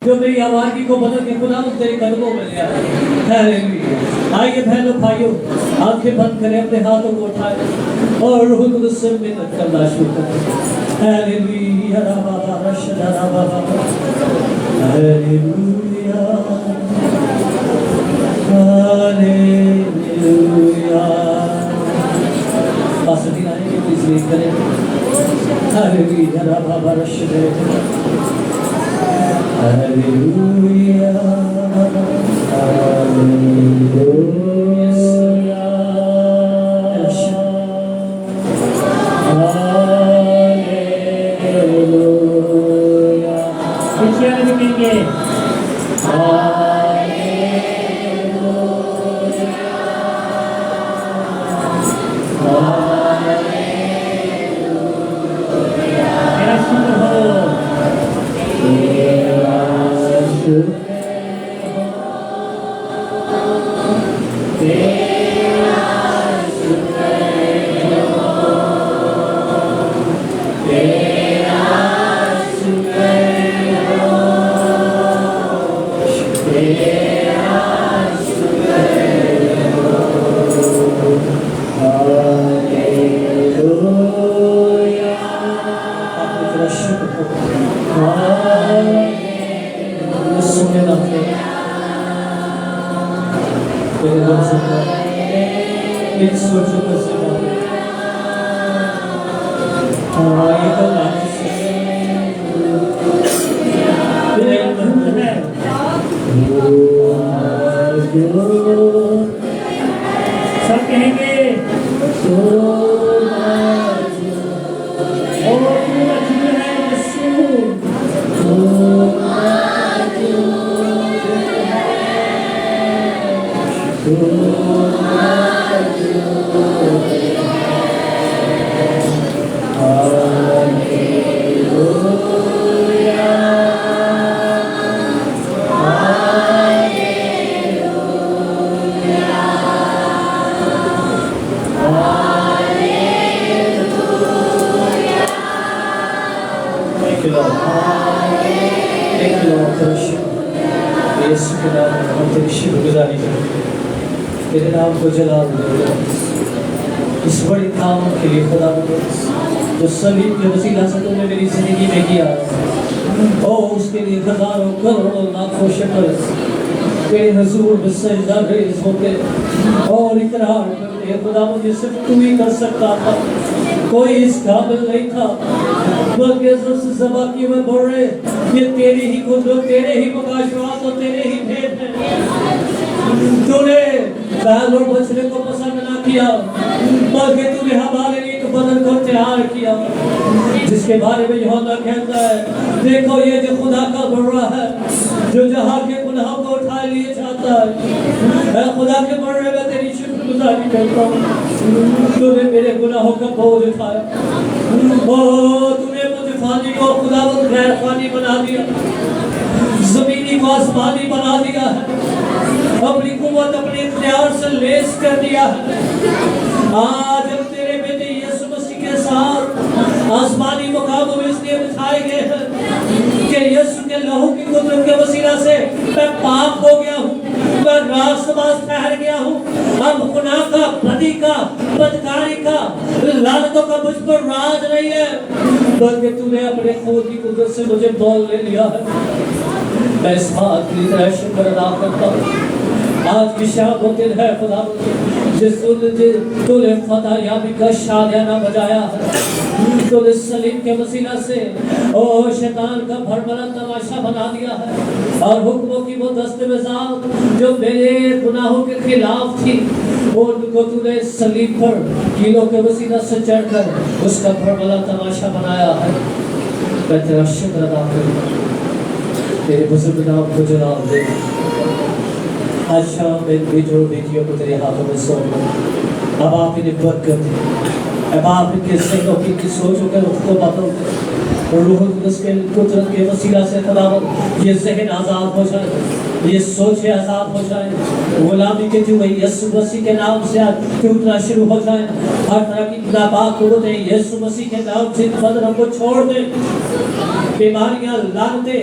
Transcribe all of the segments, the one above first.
جو میری آوازی کو بدل کے خدا تیرے قدموں میں لے آئے. ہاللیلویا. آئیے بہنوں بھائیوں, آنکھیں بند کریں, اپنے ہاتھوں کو اٹھائیں اور روح القدس سے منت کرنا شروع کریں. ہاللیلویا. ربا رشدا ربا. ہاللیلویا. ہاللیلویا. پاسدین آئیں گے پلیز لیٹ کریں. ہاللیلویا. ربا رشدا. ہاللیلویا. سب کہیں گے تیرے نام کو جلال دے. اس بڑی کام کے لیے خدا جو صلیب کے وسیلہ سے تم نے میری زندگی میں کیا, اس کے لیے ہزاروں کروڑوں لاکھوں شکر تیرے حضور میں سجدہ ریز ہوتے اور اقرار کرتے. خدا مجھے صرف تو ہی کر سکتا تھا, کوئی اس قابل نہیں تھا, بلکہ سے ذبح کی میں بڑھ رہے یہ تیری ہی قدرت, تیرے ہی مکاشفات اور تیرے ہی بھید ہیں. تو نے پہل اور بچنے کو پسند نہ کیا, بلکہ تو نے ہمارے لیے ایک بدن کو تیار کیا, جس کے بارے میں یوحنا کہتا ہے دیکھو یہ جو خدا کا بڑا ہے جو جہاں کے گناہوں کو اٹھا لیے چاہتا ہے. اے خدا کے بڑے میں تیری شکر گزاری کرتا ہوں, تو نے میرے گناہوں کا بوجھ اٹھایا, تو نے مجھے فانی کو خداوند غیر فانی بنا دیا, زمینی کو آسمانی بنا دیا ہے, اپنی قوت اپنے اختیار سے لیس کر دیا ہے. آج ہم تیرے بیٹے یسوع مسیح کے ساتھ آسمانی مقاموں میں اس لیے بٹھائے گئے ہیں کہ یسوع کے لہو کی قدرت کے وسیلہ سے میں پاک ہو گیا ہوں, میں راست باز ٹھہر گیا ہوں. اب گناہ کا, بدی کا, بدکاری کا, لعنتوں کا مجھ پر راج نہیں ہے, بلکہ تو نے اپنے خون کی قدرت سے مجھے بول لے لیا ہے. میں اس بات کی طرح شکر ادا کرتا ہوں. آج کی شام وہ دن ہے خدا جس تو نے فتح یابی کا شادیانہ بجایا ہے, تو نے صلیب کے وسیلہ سے شیطان کا بھربلا تماشا بنا دیا ہے, اور حکموں کی وہ دستاویزات جو میرے گناہوں کے خلاف تھی ان کو تو نے صلیب پر کیلوں کے وسیلہ سے چڑھ کر اس کا بھربلا تماشا بنایا ہے. میں تیرا شکر ادا کروں, تیرے بزرگ نام کو جلال دے. آج شام میں بیٹوں بیٹیوں کو تیرے ہاتھوں میں سونپ دو. اب آپ انہیں برکت دیں, اب آپ ان کے ذہنوں کی سوچوں کے رخ کو بدل دیں, اور روح القدس کے قدرت کے وسیلہ سے خداوند یہ ذہن آزاد ہو جائے, یہ سوچیں آزاد ہو جائیں, غلامی کے جو یسوع مسیح کے نام سے ٹوٹنا شروع ہو جائیں. ہر طرح کی ناپاک قوتیں یسوع مسیح کے نام سے بدنوں کو چھوڑ دیں. بیماریاں, لعنتیں,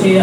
6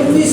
19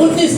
19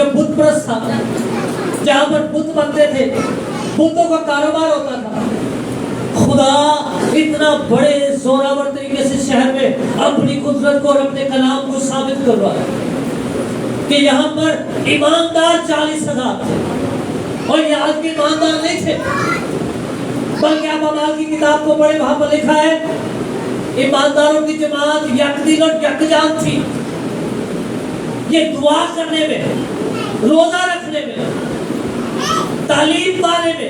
جو بت پرست تھا، جہاں پر بت بنتے تھے، بتوں کا کاروبار ہوتا تھا، خدا اتنا بڑے زوراور طریقے سے شہر میں اپنی قدرت کو اور اپنے کلام کو ثابت کروا کہ یہاں پر ایماندار 40,000 تھے، اور یہ آدمی ایماندار نہیں تھے، بلکہ آپ اعمال کی کتاب کو پڑھیں، وہاں پر لکھا ہے ایمانداروں کی جماعت یک دل اور یکجان تھی۔ یہ دعا کرنے میں، روزہ رکھنے میں، تعلیم پانے میں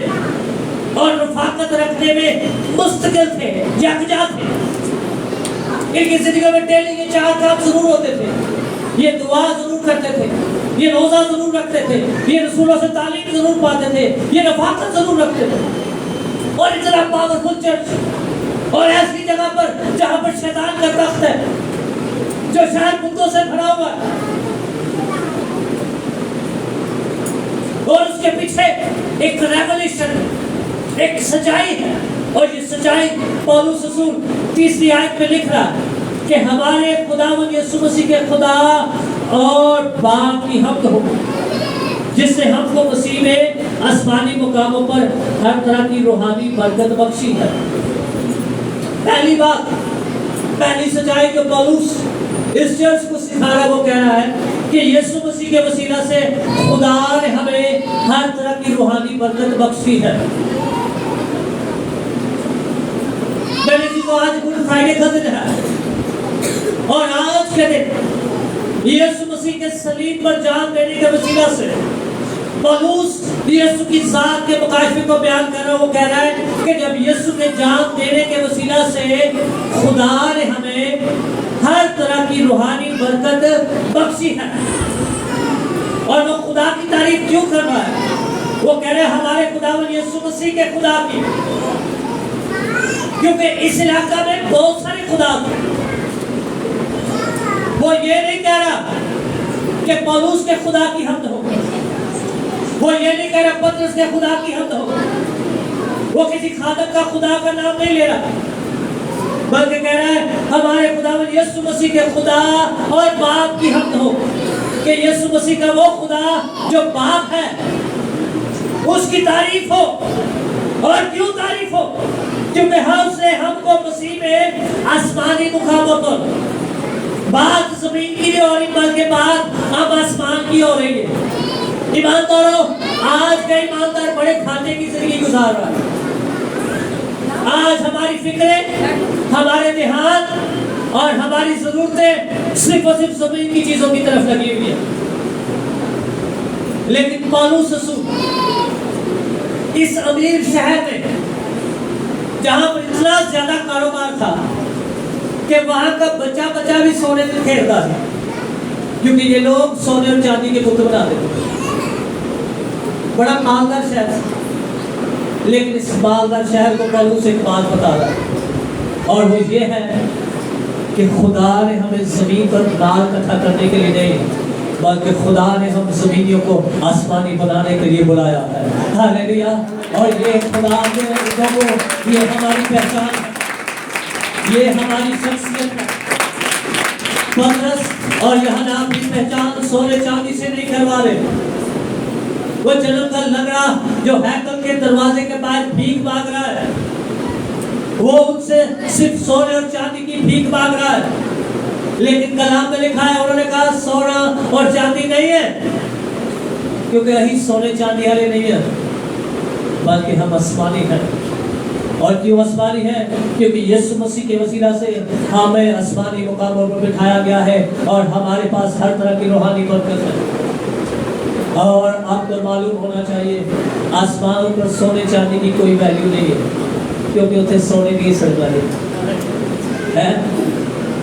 اور رفاقت رکھنے میں مستقل تھے، یکجا تھے۔ ان کی زندگیوں میں ڈیلی یہ 4 کام ضرور ہوتے تھے، یہ دعا ضرور کرتے تھے، یہ روزہ ضرور رکھتے تھے، یہ رسولوں سے تعلیم ضرور پاتے تھے، یہ رفاقت ضرور رکھتے تھے۔ اور اتنا پاورفل چرچ، اور ایسی جگہ پر جہاں پر شیطان کا تخت ہے، جو شاید بتوں سے بھرا ہوا ہے، اور اس کے پیچھے ایک ریولیشن، ایک سچائی ہے، اور یہ سچائی پولس رسول 30 آیت میں لکھ رہا ہے کہ ہمارے خداوند یسوع مسیح کے خدا اور باپ کی حمد ہو، جس نے ہم کو مسیح میں آسمانی مقاموں پر ہر طرح کی روحانی برکت بخشی ہے۔ پہلی بات، پہلی سچائی جو پولس اس چرچ کو سکھا رہا ہے، وہ کہہ رہا ہے کہ یسوع مسیح کے وسیلہ سے خدا نے ہمیں ہر طرح کی روحانی برکت بخشی ہے۔ میں نے جی کو آج گڈ فرائیڈے کا دن ہے، اور آج کے دن یسوع مسیح کے صلیب پر جان دینے کے وسیلہ سے پولس یسوع کی ذات کے مقایسے کو بیان کر رہا ہے۔ وہ کہہ رہا ہے کہ جب یسوع کے جان دینے کے وسیلہ سے خدا نے ہمیں ہر طرح کی روحانی برکت بخشی ہے، اور وہ خدا کی تعریف کیوں کر رہا ہے؟ وہ کہہ رہے ہیں ہمارے خداوند یسوع مسیح کے خدا کی، کیونکہ اس علاقہ میں بہت سارے خدا تھے۔ وہ یہ نہیں کہہ رہا کہ پولس کے خدا کی حمد ہو، وہ یہ نہیں کہہ رہا پطرس کے خدا کی حمد ہو، وہ کسی خادم کا خدا کا نام نہیں لے رہا، بلکہ کہہ رہا ہے ہمارے خداوند یسوع مسیح کے خدا اور باپ کی حمد ہو، کہ یسوع مسیح کا وہ خدا جو باپ ہے اس کی تعریف ہو۔ اور کیوں تعریف ہو؟ کیونکہ اس نے ہم کو مسیح میں آسمانی مقاموں پر، بات زمین کی نہیں ہو رہی بلکہ بات اب آسمان کی ہو رہی ہے۔ ایمانداروں، آج کا ایماندار بڑے کھاتے کی زندگی گزار رہا ہے۔ آج ہماری فکریں، ہمارے دھیان اور ہماری ضرورتیں صرف اور صرف زمین کی چیزوں کی طرف لگی ہوئی ہیں۔ لیکن پولس رسول اس امیر شہر میں، جہاں پر اتنا زیادہ کاروبار تھا کہ وہاں کا بچہ بھی سونے سے کھیلتا تھا، کیونکہ یہ لوگ سونے اور چاندی کے بت بناتے تھے۔ بڑا مالدار شہر تھا، لیکن اس مالدار شہر کو پولس ایک بات بتا رہا ہے، اور وہ یہ ہے کہ خدا نے ہمیں زمین پر مال اکٹھا کرنے کے لیے نہیں، بلکہ خدا نے ہم زمینیوں کو آسمانی بنانے کے لیے بلایا ہے۔ ہاللیلویا! اور یہ خدا کے لوگوں، یہ ہماری پہچان ہے، یہ ہماری شخصیت ہے۔ پطرس اور یوحنا اپنی پہچان سونے چاندی سے نہیں کروا رہے۔ وہ جنم کا لنگڑا جو ہیکل کے دروازے کے باہر بھیک مانگ رہا ہے، وہ ان سے صرف سونے اور چاندی کی بھیک مانگ رہا ہے، لیکن کلام میں لکھا ہے انہوں نے کہا سونا اور چاندی نہیں ہے، کیونکہ یہی سونے چاندی والے نہیں ہیں، بلکہ ہم آسمانی ہیں۔ اور کیوں آسمانی ہے؟ کیونکہ یسوع مسیح کے وسیلہ سے ہمیں آسمانی مقاموں پر بٹھایا گیا ہے، اور ہمارے پاس ہر طرح کی روحانی برکت ہے۔ اور آپ کو معلوم ہونا چاہیے آسمانوں پر سونے چاندی کی کوئی ویلیو نہیں ہے، کیونکہ اتنے سونے کی سڑک ہے،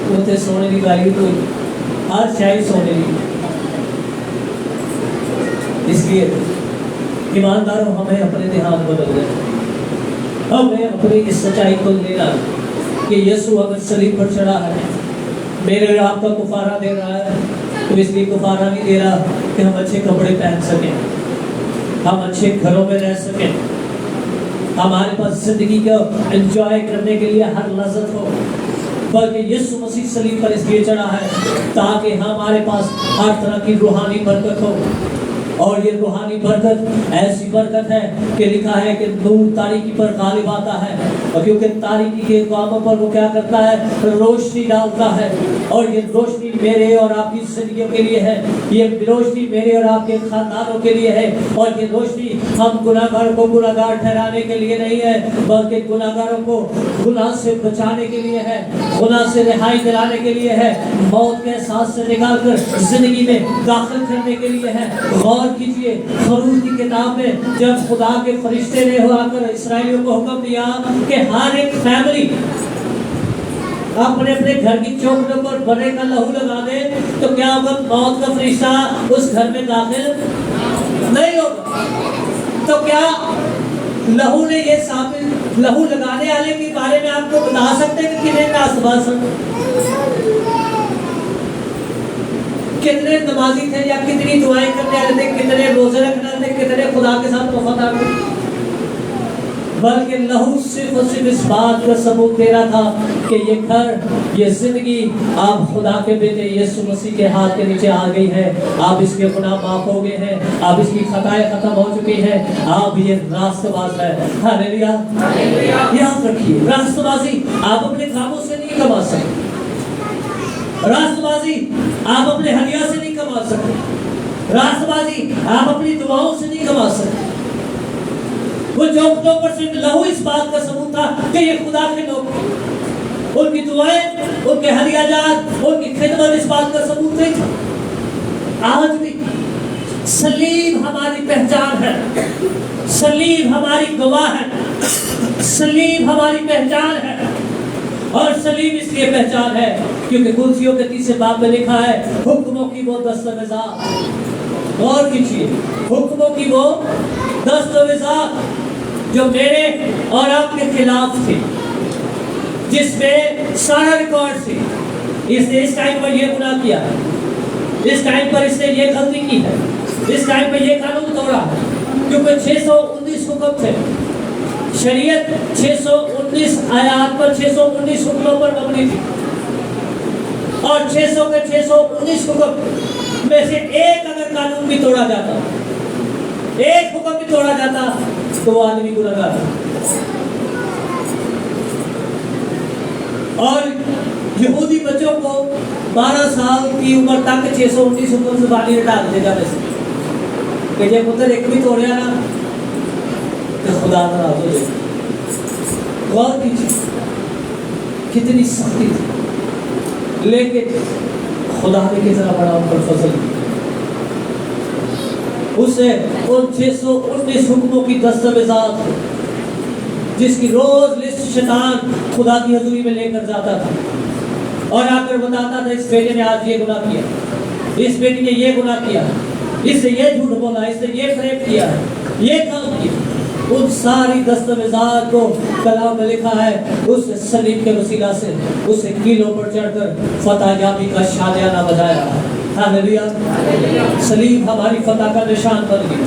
اتنے سونے کی ویلیو کوئی، ہر شاید سونے کی۔ اس لیے ایمانداروں، ہمیں اپنے دھیان بدل دیں، ہمیں اپنی اس سچائی کو لینا کہ یسوع اگر صلیب پر چڑھا ہے، میرے اور آپ کا کفارہ دے رہا ہے، تو اس لیے کفارہ نہیں دے رہا کہ ہم اچھے کپڑے پہن سکیں، ہم اچھے گھروں میں رہ سکیں، ہمارے پاس زندگی کو انجوائے کرنے کے لیے ہر لذت ہو، بلکہ یسوع مسیح صلیب پر اس لیے چڑھا ہے تاکہ ہمارے پاس ہر طرح کی روحانی برکت ہو. اور یہ روحانی برکت ایسی برکت ہے کہ لکھا ہے کہ نور تاریکی پر غالب آتا ہے, اور کیونکہ تاریکی کے کاموں پر وہ کیا کرتا ہے, روشنی ڈالتا ہے. اور یہ روشنی میرے اور آپ کی زندگیوں کے لیے ہے, یہ روشنی میرے اور آپ کے خاندانوں کے لیے ہے. اور یہ روشنی ہم گناہگار کو گناہگار ٹھہرانے کے لیے نہیں ہے, بلکہ گناہگاروں کو گناہ سے بچانے کے لیے ہے, گناہ سے رہائی دلانے کے لیے ہے, موت کے احساس سے نکال کر زندگی میں داخل کرنے کے لیے ہے. غور کیجئے خروج کی کتاب میں جب خدا کے فرشتے نے آ کر اسرائیلیوں کو حکم دیا کہ ہر ایک فیملی اپنے اپنے گھر کی چوکھٹوں پر بڑے کا لہو لگا دے, تو کیا ہوگا, موت کا فرشتہ اس گھر میں داخل نہیں ہوگا. تو کیا لہو نے یہ ثابت, لہو لگانے والے کے بارے میں آپ کو بتا سکتے کہ کتنے ناصباز کتنے نمازی تھے, یا کتنی دعائیں کرنے والے تھے, کتنے روزے رکھنے والے تھے, کتنے خدا کے ساتھ وفادار تھے. بلکہ لہو صرف اور صرف اس بات کا ثبوت دے رہا تھا کہ یہ گھر, یہ زندگی آپ خدا کے بیٹے یسوع مسیح کے ہاتھ کے نیچے آ گئی ہے. آپ اس کے گناہ معاف ہو گئے ہیں, آپ اس کی خطائیں ختم ہو چکی ہیں, آپ یہ راست باز ہے. ہاللیلویا. یاد رکھیے, راست بازی آپ اپنے کاموں سے نہیں کما سکتے, راست بازی آپ اپنے ہدیہ سے نہیں کما سکتے, راست بازی آپ اپنی دعاؤں سے نہیں کما سکتے. وہ چوکھٹوں پر صرف لہو اس بات کا ثبوت تھا کہ یہ خدا کے لوگ تھے. ان کی دعائیں, ان کے ہدیہ جات, ان کی خدمت اس بات کا ثبوت نہیں تھا. آج بھی صلیب ہماری پہچان ہے, صلیب ہماری گواہ ہے, صلیب ہماری پہچان ہے. اور صلیب اس لیے پہچان ہے کیونکہ کلسیوں کے 30 باب میں لکھا ہے حکموں کی وہ دستاویزات. غور کیجیے, حکموں کی وہ دستاویزات جو میرے اور آپ کے خلاف تھے, جس میں سارا ریکارڈ تھی. اس نے اس ٹائم پر یہ گناہ کیا ہے, اس ٹائم پر اس نے یہ غلطی کی ہے, اس ٹائم پر یہ قانون توڑا ہے. کیونکہ 619 حکم تھے, شریعت 619 آیات پر 619 حکموں پر مبنی تھی, اور 600 کے 619 حکم میں سے ایک اگر قانون بھی توڑا جاتا, ایک حکم بھی توڑا جاتا, تو وہ آدمی گنہگار تھا. اور یہودی بچوں کو 12 سال کی عمر تک 619 حکم سے بالی ڈال دے جانے سے کہ یہ پتر ایک بھی توڑیا نا کہ خدا ناراض ہو جائے. غور کیجیے کتنی سختی تھی, لیکن خدا نے کتنا بڑا ان پر فضل کیا. اسے ان 619 حکموں کی دستاویزات جس کی روز لسٹ شیطان خدا کی حضوری میں لے کر جاتا تھا اور آ کر بتاتا تھا اس بیٹے نے آج یہ گناہ کیا, اس بیٹی نے یہ گناہ کیا, اس نے یہ جھوٹ بولا, اس نے یہ فریب کیا, یہ کام کیا. ان ساری دستاویزات کو کلام میں لکھا ہے اس صلیب کے وسیلہ سے اسے کیلوں پر چڑھ کر فتح یابی کا شادیانہ بجایا. ہاللیلویا. صلیب ہماری فتح کا نشان بن گئی,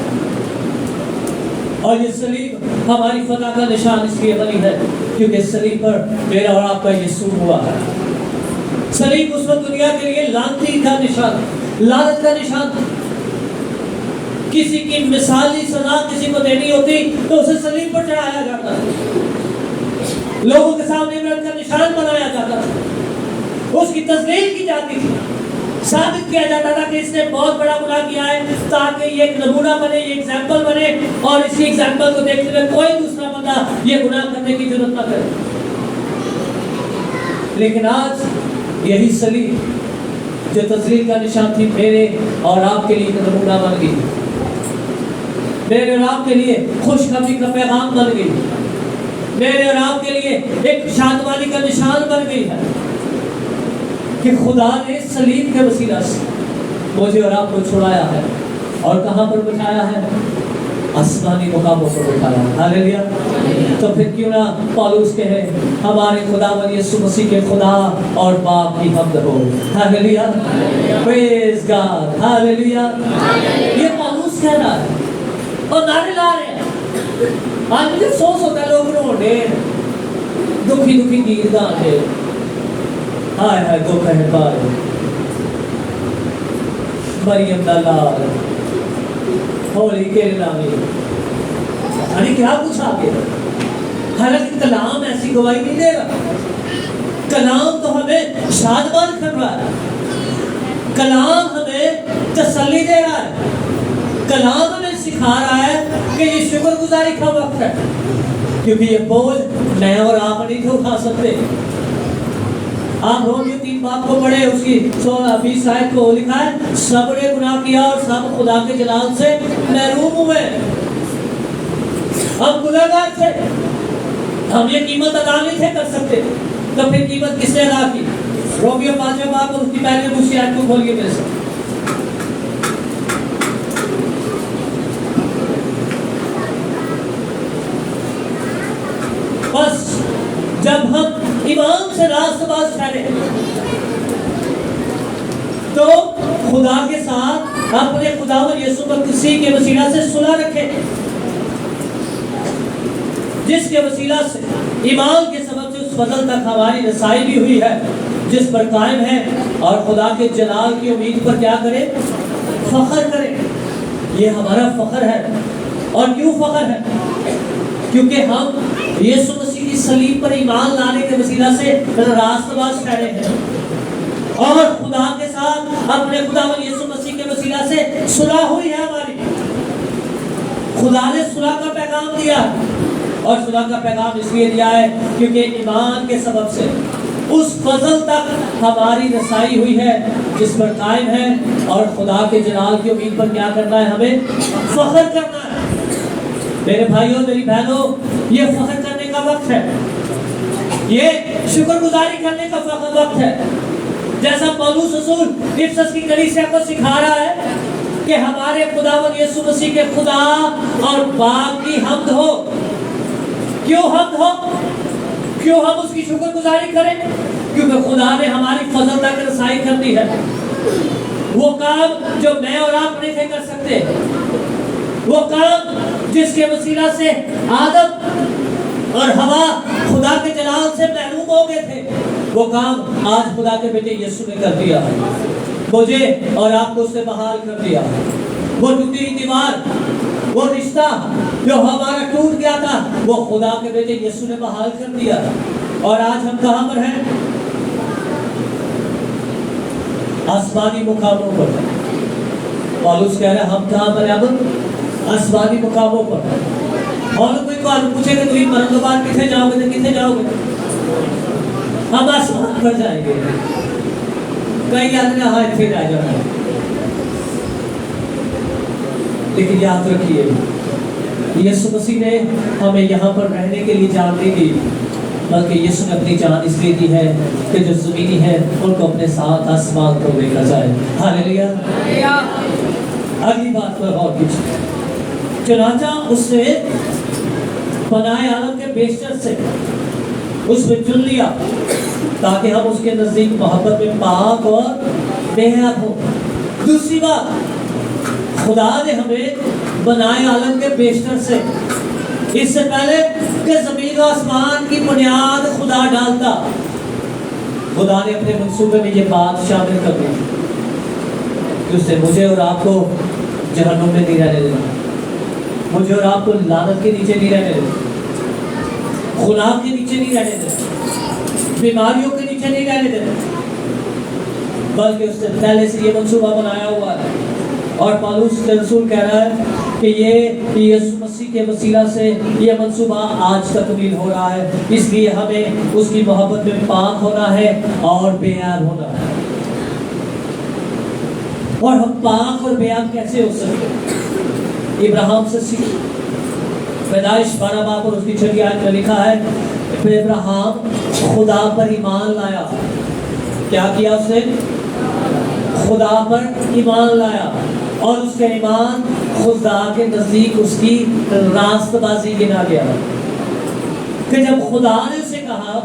اور یہ صلیب ہماری فتح کا نشان اس لیے بنی ہے کیونکہ صلیب پر میرا اور آپ کا یسوع ہوا ہے. صلیب اس وقت دنیا کے لیے لعنتی کا نشان, لعنت کا نشان. کسی کی مثالی سزا کسی کو دینی ہوتی تو اسے صلیب پر چڑھایا جاتا, لوگوں کے سامنے عبرت کا نشان بنایا جاتا تھا, اس کی تصدیق کی جاتی تھی, ثابت کیا جاتا تھا کہ اس نے بہت بڑا گناہ کیا ہے تاکہ یہ ایک نمونہ بنے, یہ ایگزامپل بنے, اور اس کی ایگزامپل کو دیکھتے ہوئے کوئی دوسرا بندہ یہ گناہ کرنے کی ضرورت نہ کرے. لیکن آج یہی صلیب جو تصدیق کا نشان تھی میرے اور آپ کے لیے ایک نمونہ بن گئی, میرے اور آپ کے لیے خوشخبری کا پیغام بن گئی, میرے اور آپ کے لیے ایک شادمانی کا نشان بن گئی ہے کہ خدا نے صلیب کے وسیلہ سے مجھے اور آپ کو چھڑایا ہے. اور کہاں پر بٹھایا ہے؟ آسمانی مقاموں پر بٹھایا ہے. ہاللیلویا. تو پھر کیوں نہ پالوس کہے ہمارے خداوند یسوع مسیح کے خدا اور باپ کی حمد ہو. ہاللیلویا. پریز گاڈ. ہاللیلویا. یہ پالوس کہہ رہا ہے اور نعرے لا رہے ہیں. آج مجھے افسوس ہوتا ہے لوگ رو رہے ہیں, دکھی دکھی گیت گاتے, ہائے ہائے دوپہر بعد مریم دا لال ہولی کے نامی یعنی کیا کچھ آ گیا. حالانکہ کلام ایسی گواہی نہیں دے رہا. کلام تو ہمیں شادمان کر رہا ہے. کلام ہمیں تسلی دے رہا ہے. کلام ہمیں سکھا رہا ہے کہ یہ شکر گزاری کا وقت ہے, کیونکہ یہ بوجھ میں اور آپ نہیں تھے اٹھا سکتے. آپ رومیو 3 باب کو پڑھے, اس کی 20 آیت کو لکھا ہے سب نے گناہ کیا اور سب خدا کے جلال سے محروم ہوئے. ہم گناہگار تھے, ہم یہ قیمت ادا نہیں تھے کر سکتے, تو پھر قیمت کس نے ادا کی؟ رومیو 5 باب اور اس کی پہلے دوسری آیت کو کھولیے میرے سے. بس جب ہم امام سے راست باز ٹھہرے تو خدا کے ساتھ اپنے خداوند یسوع مسیح کے وسیلہ سے صلح رکھے, جس کے وسیلہ سے ایمان کے سبب سے اس فضل تک ہماری رسائی بھی ہوئی ہے جس پر قائم ہے, اور خدا کے جلال کی امید پر کیا کرے؟ فخر کرے. یہ ہمارا فخر ہے. اور کیوں فخر ہے؟ کیونکہ ہم یسوع مسیح کی صلیب پر ایمان لانے کے وسیلہ سے راست باز ٹھہرے ہیں, اور خدا کے ساتھ اپنے خداوند یسوع مسیح کے وسیلہ سے صلح ہوئی ہے ہماری. خدا نے صلح کا پیغام دیا, اور صلح کا پیغام اس لیے دیا ہے کیونکہ ایمان کے سبب سے اس فضل تک ہماری رسائی ہوئی ہے جس پر قائم ہے, اور خدا کے جلال کی امید پر کیا کرنا ہے؟ ہمیں فخر کرنا ہے. میرے بھائیوں میری بہنوں, یہ فخر کرنے کا وقت ہے, یہ شکر گزاری کرنے کا وقت ہے. جیسا پولس رسول افسس کی کلیسیا کو سکھا رہا ہے کہ ہمارے خداوند یسوع مسیح کے خدا اور باپ کی حمد ہو. کیوں حمد ہو؟ کیوں ہم اس کی شکر گزاری کریں؟ کیونکہ خدا نے ہماری فضل تک رسائی کر دی ہے. وہ کام جو میں اور آپ نہیں تھے کر سکتے, وہ کام جس کے وسیلہ سے آدم اور ہوا خدا کے جلال سے محروم ہو گئے تھے, وہ کام آج خدا کے بیٹے یسوع نے کر دیا ہے. مجھے اور آپ کو اس سے بحال کر دیا. وہ ٹوٹی ہوئی دیوار, وہ رشتہ جو ہمارا ٹوٹ گیا تھا, وہ خدا کے بیٹے یسوع نے بحال کر دیا. اور آج ہم کہاں پر ہیں؟ آسمانی مقاموں پر. پولس کہہ رہا ہے ہم کہاں پر ہیں؟ اب آسمانی مقاموں پر. اور کوئی کو پوچھے کہ تمہیں مرن کے بعد کتنے جاؤ گے؟ تو کتنے جاؤ گے؟ ہم آسمان پر جائیں گے. کئی آدمی ہاں اتنے رہ جانا ہے, لیکن یاد رکھیے یسوع مسیح نے ہمیں یہاں پر رہنے کے لیے جان نہیں دی, بلکہ یسوع نے اپنی جان اس لیے دی ہے کہ جو زمینی ہے ان کو اپنے ساتھ آسمان کو لے کر جائے. ہاللیلویا. اگلی بات پر غور کیجیے. چنانچہ اس نے بنائے عالم کے بیشتر سے اس میں چن لیا تاکہ ہم اس کے نزدیک محبت میں پاک اور بے حد ہوں. دوسری بات, خدا نے ہمیں بنائے عالم کے بیشتر سے, اس سے پہلے کہ زمین و آسمان کی بنیاد خدا ڈالتا, خدا نے اپنے منصوبے میں یہ بات شامل کر دی کہ اس نے مجھے اور آپ کو جہنم میں نہیں رہنے دینا, مجھے اور آپ کو لعنت کے نیچے نہیں رہنے دینا, گناہ کے نیچے نہیں رہنے دینا, بیماریوں کے نیچے نہیں رہنے دینا, بلکہ اس نے پہلے سے یہ منصوبہ بنایا ہوا ہے. اور پولس رسول کہہ رہا ہے کہ یہ یسوع مسیح کے وسیلہ سے یہ منصوبہ آج تکمیل ہو رہا ہے. اس لیے ہمیں اس کی محبت میں پاک ہونا ہے اور بے عیب ہونا ہے. اور ہم پاک اور بے عیب کیسے ہو سکتے؟ ابراہیم سے سیکھ. پیدائش 12 باب اور اس کی 6 آیت میں لکھا ہے ابراہیم خدا پر ایمان لایا. کیا کیا اس نے؟ خدا پر ایمان لایا, اور اس کا ایمان خدا کے نزدیک اس کی راست بازی گنا گیا. کہ جب خدا نے اسے کہا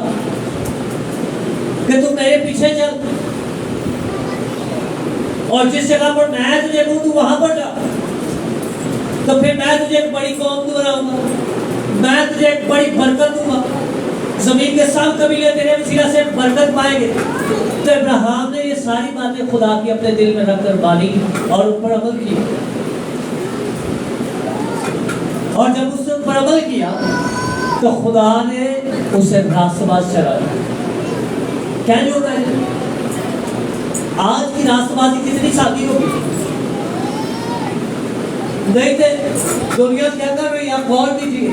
کہ تم میرے پیچھے چل, اور جس جگہ پر میں تجھے دوں تو وہاں پر جا, تو پھر میں تجھے ایک بڑی قوم بناؤں گا, میں تجھے ایک بڑی برکت دوں گا, زمین کے سب قبیلے تیرے وسیلہ سے برکت پائیں گے۔ تو ابراہیم نے یہ ساری باتیں خدا کی اپنے دل میں رکھ کر مانی اور ان پر عمل کی، اور جب اس نے ان پر عمل کیا تو خدا نے اسے راست باز چلایا۔ کیا جو ہے آج کی راست بازی کتنی سادی ہوگی؟ نہیں تھے دنیا کیا کر رہی ہے، آپ غور کیجیے،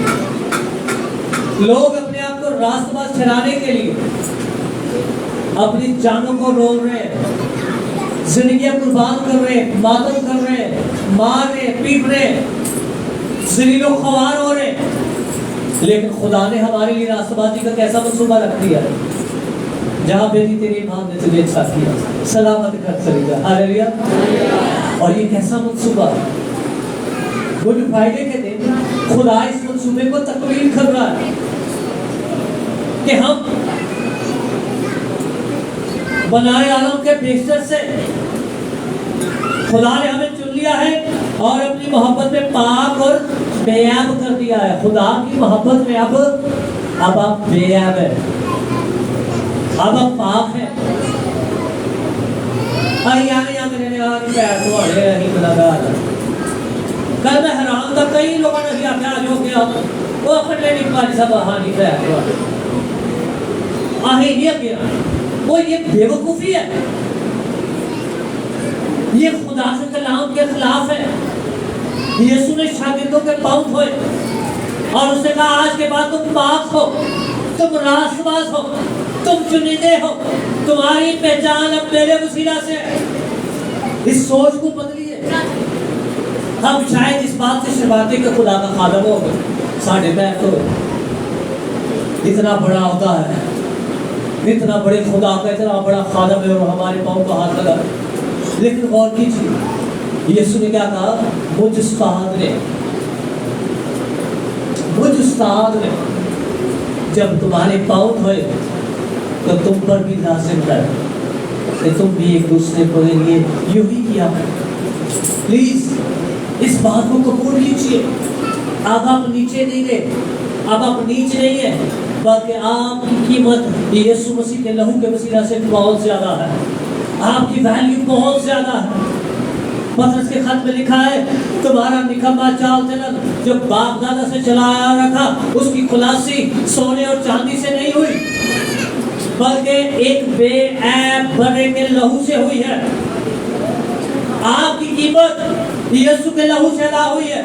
لوگ اپنے آپ کو راست باز چلانے کے لیے اپنی جانوں کو رول رہے ہیں، زندگیاں قربان کر رہے ہیں، ماتم کر رہے ہیں، مار رہے ہیں، پیٹ رہے ہیں، ذلیل و خوار ہو رہے ہیں۔ لیکن خدا نے ہمارے لیے راست بازی کا کیسا منصوبہ رکھ دیا ہے، جہاں بیٹی تیری ایمان نے تجھے اچھا کیا، سلامت گھر چلی جا، ہاللیلویا۔ اور یہ کیسا منصوبہ ہے، گڈ فرائیڈے کے دن خدا اس منصوبے کو تکمیل کر رہا ہے کہ ہم بنائے عالم کے بیشتر سے خدا نے ہمیں چن لیا ہے اور اپنی محبت میں پاک اور بے عیب کر دیا ہے۔ خدا کی محبت میں اب آپ بے عیب ہیں، اب آپ پاک ہیں۔ کل میں حیران تھا، کئی لوگوں نے کیا کیا جو کیا وہ اکھڑے نہیں پاری صاحب ہانی پہ آہی نہیں کیا، وہ یہ بے وقوفی ہے، یہ خدا سے کلام کے خلاف ہے۔ یسوع نے شاگردوں کے پاؤں دھوئے اور اس نے کہا آج کے بعد تم پاک ہو، تم راست باز ہو، تم چنندے ہو، تمہاری پہچان اب میرے وسیلہ سے۔ اس سوچ کو بدلیے۔ ہم شاید اس بات سے شرماتے کہ خدا کا خادم ہو ساڑھے پیر تو اتنا بڑا ہوتا ہے، اتنا بڑے خدا کا اتنا بڑا خادم ہے اور ہمارے پاؤں کو ہاتھ لگا۔ لیکن غور کیجیے یسوع نے کیا کہا، مجھ استاد نے جب تمہارے پاؤں دھوئے تو تم پر بھی لازم ہے کہ تم بھی ایک دوسرے کو لیے یوں ہی کیا۔ پلیز اس بات کو قبول کیجیے۔ اب آپ نیچے نہیں گئے، اب آپ نیچ نہیں ہیں، بلکہ آپ کی قیمت یسوع مسیح کے لہو کے وسیلہ سے بہت زیادہ ہے، آپ کی ویلیو بہت زیادہ ہے۔ پطرس کے خط میں لکھا ہے تمہارا نکما چال چلن جو باپ دادا سے چلا آ رکھا اس کی خلاصی سونے اور چاندی سے نہیں ہوئی بلکہ ایک بے عیب بنے کے لہو سے ہوئی ہے۔ آپ کی قیمت یسوع کے لہو سے ادا ہوئی ہے۔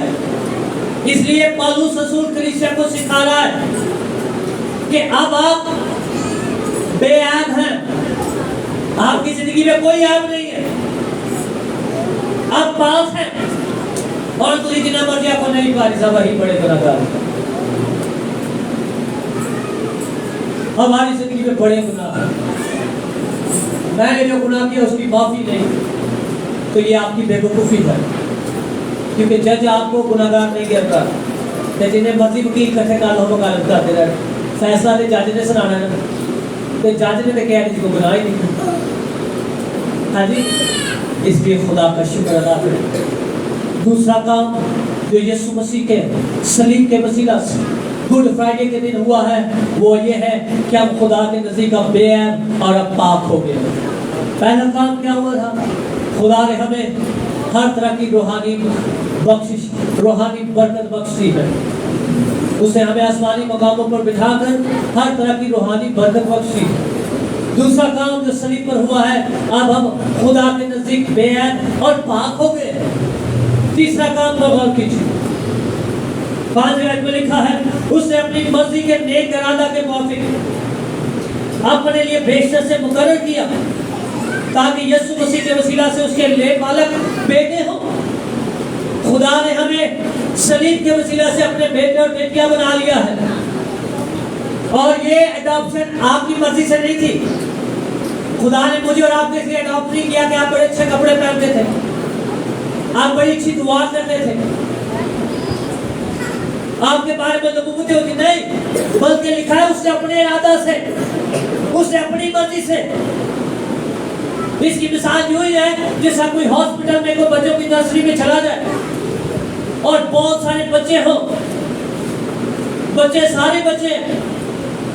اس لیے پالوس رسول کلیسیا کو سکھا رہا ہے کہ اب آپ بے عیب ہیں، آپ کی زندگی میں کوئی عیب نہیں ہے، آپ پاک ہیں، اور تو جتنا مرضی آپ کو نہیں پاری صاحب وہی بڑے گناہگار۔ ہماری زندگی میں بڑے گناہ ہیں، میں نے جو گناہ کیا اس کی معافی نہیں، تو یہ آپ کی بے وقوفی ہے، کیونکہ جج آپ کو گناہگار نہیں کہتا کہ جنہیں مرضی وکیل کٹھے کال ہو مغالب کرتے رہے، فیصلہ نے جج نے سنانا ہے، تو جج نے کہا کہ جس کو گناہ ہی نہیں۔ ہاں جی، اس لیے خدا کا شکر ادا کریں۔ دوسرا کام جو یسوع مسیح کے صلیب کے وسیلہ سے گڈ فرائیڈے کے دن ہوا ہے وہ یہ ہے کہ ہم خدا کے نزدیک اب بے عیب اور اب پاک ہو گئے۔ پہلا کام کیا ہوا تھا؟ خدا نے ہمیں ہر طرح کی روحانی بخشش، روحانی برکت بخشی ہے۔ اس نے ہمیں آسمانی مقاموں پر بٹھا کر ہر طرح کی روحانی برکت بخشی ہے۔ دوسرا کام جو صلیب پر ہوا ہے، اب ہم خدا کے نزدیک بے عیب اور پاک ہو گئے۔ تیسرا کام پر غور کیجیے، 5 آیت میں لکھا ہے اس نے اپنی مرضی کے نیک ارادہ کے موافق اپنے لیے بیشتر سے مقرر کیا تاکہ یسوع مسیح کے وسیلہ سے اس کے نیک بالغ بیٹے ہوں۔ خدا نے ہمیں صلیب کے وسیلہ سے اپنے بیٹے اور بیٹیاں بنا لیا ہے، اور یہ اڈاپشن آپ کی مرضی سے نہیں تھی۔ خدا نے مجھے اور آپ کے لیے اڈاپٹ نہیں کیا کہ آپ بڑے اچھے کپڑے پہنتے تھے، آپ بڑی اچھی دعا کرتے تھے، آپ کے بارے میں نبوتیں ہوتی، نہیں، بلکہ لکھا ہے اس نے اپنے ارادہ سے، اس نے اپنی مرضی سے۔ اس کی مثال یوں ہی ہے جیسا کوئی ہاسپٹل میں کوئی بچوں کی نرسری میں چلا جائے اور بہت سارے بچے ہوں، بچے سارے بچے،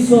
100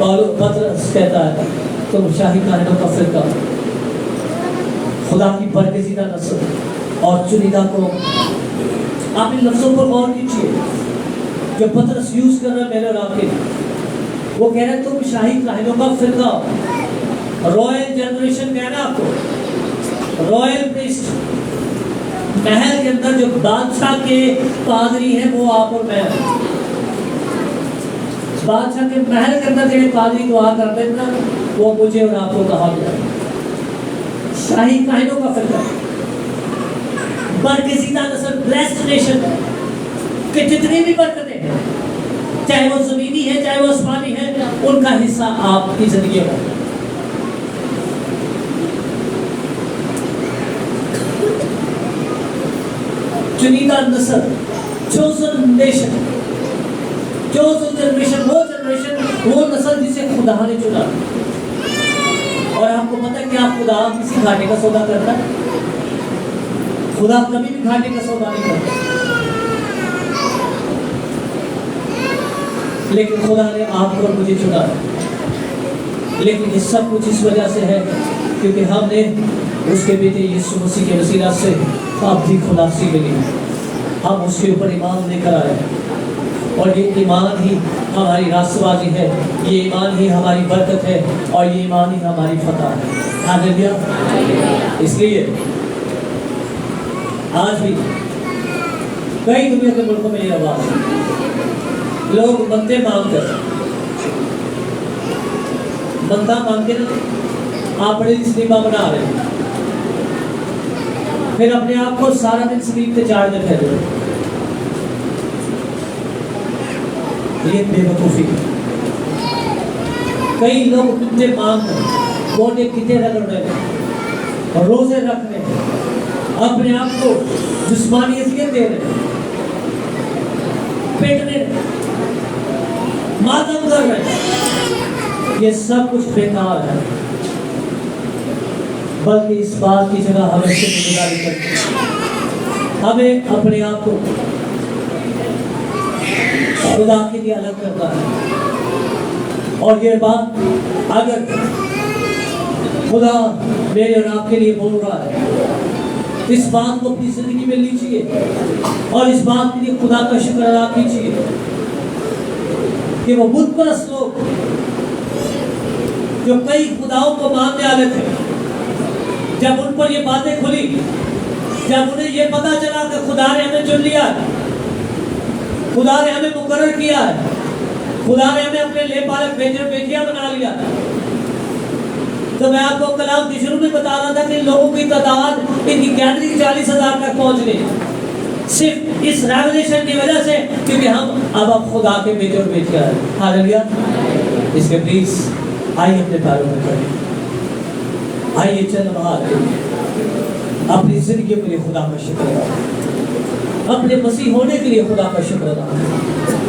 پطرس کہتا ہے تم شاہی کائنوں کا فرقہ، خدا کی برگزیدہ نسل اور چنیدہ قوم۔ آپ ان لفظوں پر غور کیجیے جو پطرس یوز کر رہا ہے میرے اور آپ کے لیے۔ وہ کہہ رہے ہیں تم شاہی کائنوں کا فرقہ، رائل جنریشن کہنا آپ کو، رائل پریسٹ، محل کے اندر جو بادشاہ کے پادری ہیں وہ آپ اور میں ہیں۔ بادشاہ کے محل کے اندر جو پادری دعا کرتے ہیں نا وہ مجھے اور آپ کو کہا گیا۔ شاہی کائنوں کا فرقہ، برگزیدہ نسل، بلیسڈ نیشن کہ جتنی بھی برکتیں ہیں چاہے وہ زمینی ہے چاہے وہ آسمانی ہے ان کا حصہ آپ کی زندگی میں۔ چنیدہ نسل، چوزن نیشن، چوزن جنریشن، وہ جنریشن، وہ نسل جسے خدا نے چنا۔ اور آپ کو پتہ ہے کیا خدا کسی گھاٹے کا سودا کرتا ہے؟ خدا کبھی بھی گھاٹے کا سودا نہیں کرتا، لیکن خدا نے آپ کو اور مجھے چنا ہے۔ لیکن یہ سب کچھ اس وجہ سے ہے کیونکہ ہم نے اس کے بیٹے یسوع مسیح کے وسیلہ سے ابدی خلاصی ملی، ہم اس کے اوپر ایمان لے کر آئے اور یہ ایمان ہی ہماری راستہ بازی ہے، یہ ایمان ہی ہماری برکت ہے اور یہ ایمان ہی ہماری فتح ہے۔ ہاللیلویا۔ اس لیے آج بھی کئی دنیا کے ملکوں میں یہ آواز ہے، لوگ منتیں مانگ کر منتا مانگ کے آپ بڑے سلیمہ بنا رہے ہیں، پھر اپنے آپ کو سارا دن سلیپ پہ چاڑ دے پھر یہ بے وقوفی۔ کئی لوگ منتیں مانگ کر موٹے کتے رگڑ رہے ہیں، روزے رکھ رہے ہیں، اپنے آپ کو جسمانی اذیت دے رہے ہیں، پیٹ رہے ہیں، ماتم کر رہے ہیں۔ یہ سب کچھ بیکار ہے، بلکہ اس بات کی جگہ ہمیں شکر گزاری کرنی ہے، ہمیں اپنے آپ کو خدا کے لیے الگ کرتا ہے۔ اور یہ بات اگر خدا میرے اور آپ کے لیے بول رہا ہے، اس بات کو اپنی زندگی میں لیجیے اور اس بات کے لیے خدا کا شکر ادا کیجیے کہ وہ بت پرست لوگ جو کئی خداؤں کو ماننے والے تھے، جب ان پر یہ باتیں کھلی، جب انہیں یہ پتا چلا کہ خدا نے ہمیں چن لیا ہے، خدا نے ہمیں مقرر کیا ہے، خدا نے ہمیں اپنے لے پالک بیٹیاں بنا لیا، تو میں آپ کو کلام کے شروع میں بتا رہا تھا کہ ان لوگوں کی تعداد ان کی گیدرنگ 40,000 تک پہنچ گئی، صرف اس ریولیشن کی وجہ سے، کیونکہ ہم اب خدا کے بیٹے اور بیٹیاں ہیں۔ ہاللیلویا۔ اس کے پلیز آئیے اپنے پیروں میں کھڑے، آئیے چند لمحات اپنی زندگی کے لیے خدا کا شکر ادا کریں، اپنے مسیح ہونے کے لیے خدا کا شکر ادا کریں۔